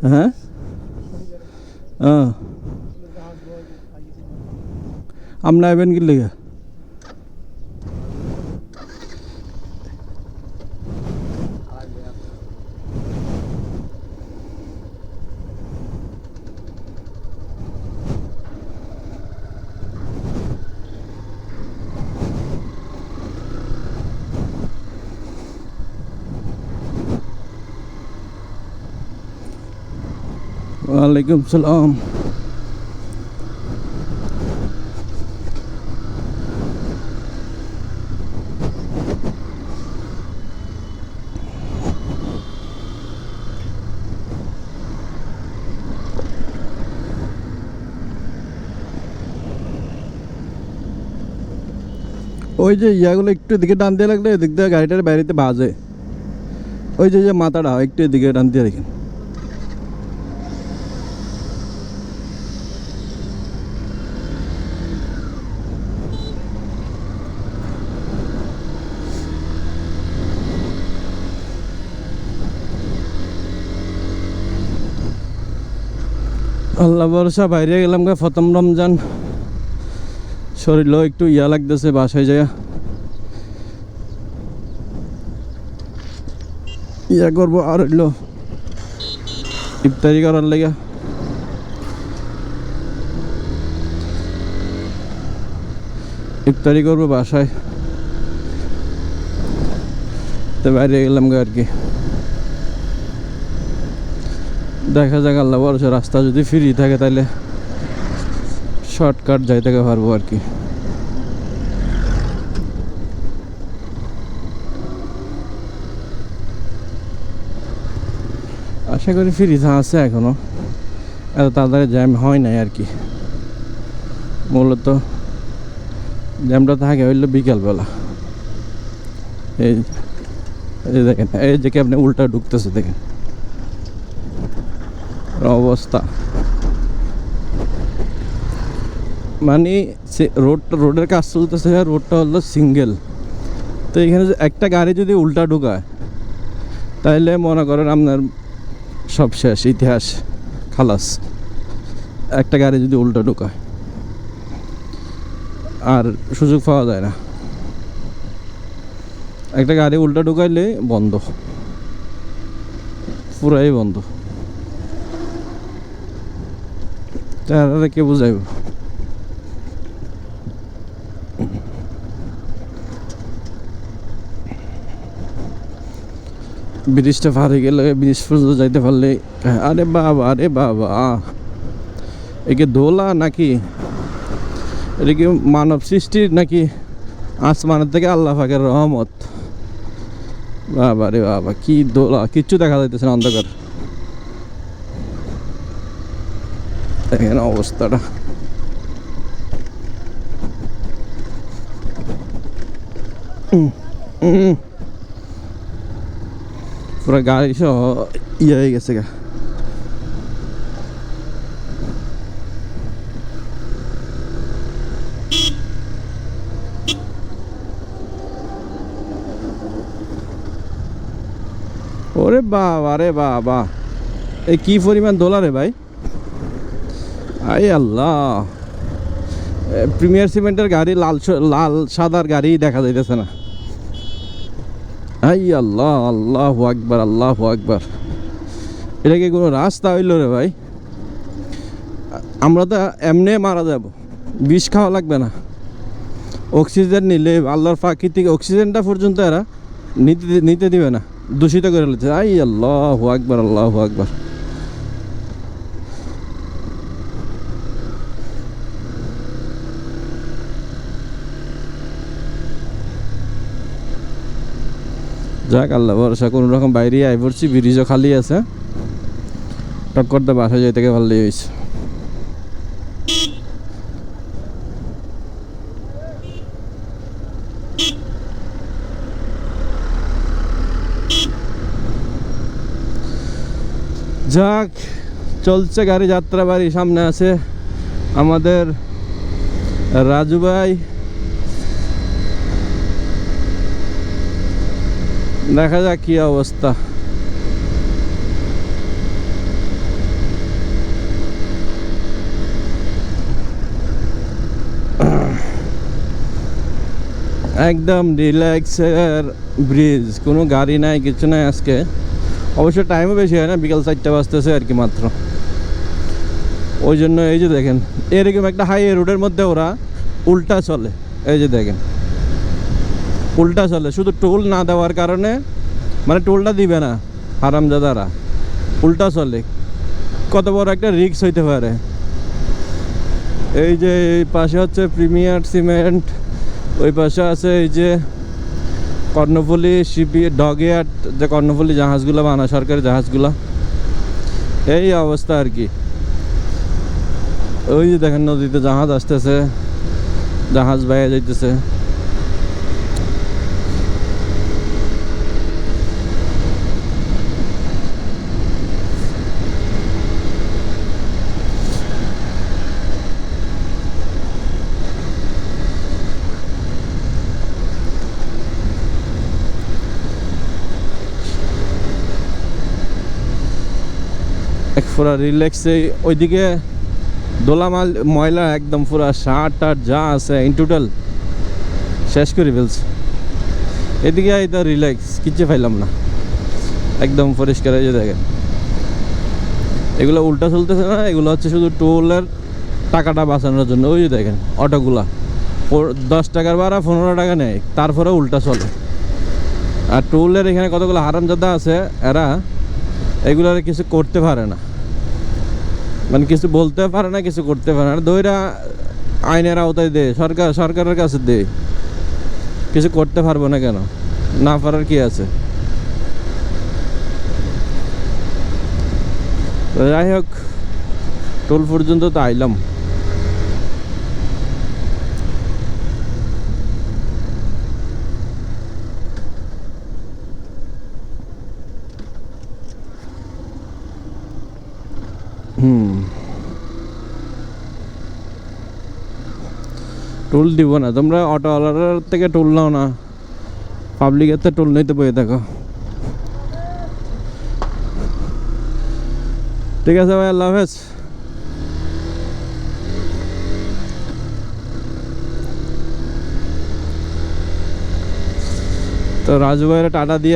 হ্যাঁ আপনি আইবেন কি লেগে ওয়ালাইকুম সালাম ওই যে ইয়াগুলো একটু এদিকে টান দিয়ে লাগলে এদিক দিয়ে গাড়িটার বাইরেতে বাজে ওই যে মাথাটা একটু এদিকে টান দিয়ে দেখেন আল্লাহ ভরসা বাইরে গেলাম গা প্রথম রমজান শরীরও একটু ইয়া লাগতেছে বাসায় যায় ইয়া করবো আর হইলো ইফতারি করার লেগে ইফতারি করবো বাসায় তো বাইরে গেলাম গা আর কি দেখা যাক আল্লাহ ভরসা রাস্তা যদি ফ্রি থাকে তাহলে শর্টকাট যাইতে পারবো আর কি আশা করি ফ্রি আছে এখনো এত তাড়াতাড়ি জ্যাম হয় নাই আর কি মূলত জ্যামটা থাকে হইলো বিকালবেলা এই দেখেন এই যে আপনি উল্টা ঢুকতেছে দেখেন অবস্থা মানে রোডের কাজ চলতেছে রোডটা হলো সিঙ্গেল তো এখানে একটা গাড়ি যদি উল্টা ঢুকায় তাহলে মনে করেন আপনার সব শেষ ইতিহাস খালাস একটা গাড়ি যদি উল্টা ঢুকায় আর সুযোগ পাওয়া যায় না একটা গাড়ি উল্টা ঢুকাইলে বন্ধ পুরাই বন্ধ তাহলে কে বুঝাইব ব্রিজটা পার হয়ে গেলে ব্রিজ পর্যন্ত যাইতে পারলে আরে বাবা একে দোলা নাকি এটা কি মানব সৃষ্টির নাকি আসমানের থেকে আল্লাহ পাকের রহমত বাবা রে বাবা কি দোলা কিচ্ছু দেখা যাইতেছে না অন্ধকার দেখেন অবস্থাটা পুরো গাড়ি সহ ইয়ে হয়ে গেছে গা ওরে বাবা রে বাবা এই কি পরিমাণ দোলা রে ভাই আই আল্লাহ প্রিমিয়ার সিমেন্টের গাড়ি লাল সাদার গাড়ি দেখা যাইতেছে না আই আল্লাহ আল্লাহু আকবার এটা কি কোনো রাস্তা হইল রে ভাই আমরা তো এমনি মারা যাব বিষ খাওয়া লাগবে না অক্সিজেন নিলে আল্লাহর প্রাকৃতিক অক্সিজেনটা পর্যন্ত এরা নিতে দিবে না দূষিত করে নিচ্ছে আই আল্লাহু আকবার যাক আল্লাহ ভরসা কোনো রকম বাইরে আই পড়ছি ব্রিজও খালি আছে টক্কর দিয়ে বাসায় যাই থেকে ভালোই হয়েছে যাক চলছে গাড়ি যাত্রাবাড়ি সামনে আছে আমাদের রাজু ভাই দেখা যাক কি অবস্থা একদম রিল্যাক্সের ব্রিজ, কোনো গাড়ি নাই, কিছু নাই আজকে। অবশ্য টাইমও বেশি হয় না, বিকাল 4টা বাজতেছে আর কি মাত্র। ওই জন্য এই যে দেখেন, এরকম একটা হাইওয়ে রোডের মধ্যে ওরা উল্টা চলে। এই যে দেখেন, উল্টা চলে শুধু টোল না দেওয়ার কারণে, মানে টোলটা দিবে না হারামজাদারা, উল্টা চলে। কত বড় একটা রিস্ক হইতে পারে। এই যে এই পাশে হচ্ছে প্রিমিয়ার সিমেন্ট, ওই পাশে আছে এই যে কর্ণফুলী শিপি ডগইয়ার্ড, যে কর্ণফুলী জাহাজগুলো বানায়, সরকারি জাহাজগুলো। এই অবস্থা আর কি। ওই যে দেখেন নদীতে জাহাজ আসতেছে, জাহাজ বাইরে যাইতেছে। এক পুরা রিল্যাক্সে ওইদিকে দোলামাল ময়লা একদম পুরা শার্ট টার্ট যা আছে ইন টোটাল শেষ করে ফেলছে। এদিকে এটা রিল্যাক্স, কিচ্ছু পাইলাম না, একদম পরিষ্কার। এই যে দেখেন, এগুলো উল্টা চলতেছে না, এগুলো হচ্ছে শুধু টোলের টাকাটা বাঁচানোর জন্য। ওই যে দেখেন অটোগুলা 10 টাকার ভাড়া 15 টাকা নেয়, তারপরে উল্টা চলে। আর টোলের এখানে কতগুলো হারামজাদা আছে, এরা এগুলার কিছু করতে পারে না, মানে কিছু বলতে পারে না, কিছু করতে পারে না। দইরা আইনের আওতায় দে, সরকারের কাছে দে, কিছু করতে পারবো না কেন? না পারার কি আছে? যাই হোক, টোল পর্যন্ত তো আইলাম। টোল দিব না, তোমরা অটোওয়ালার থেকে টোল নাও না, পাবলিকের থেকে টোল নিতে বয়ে থাকো। ঠিক আছে ভাই, আল্লাহ হাফেজ। তো রাজু ভাইয়ের টাটা দিয়ে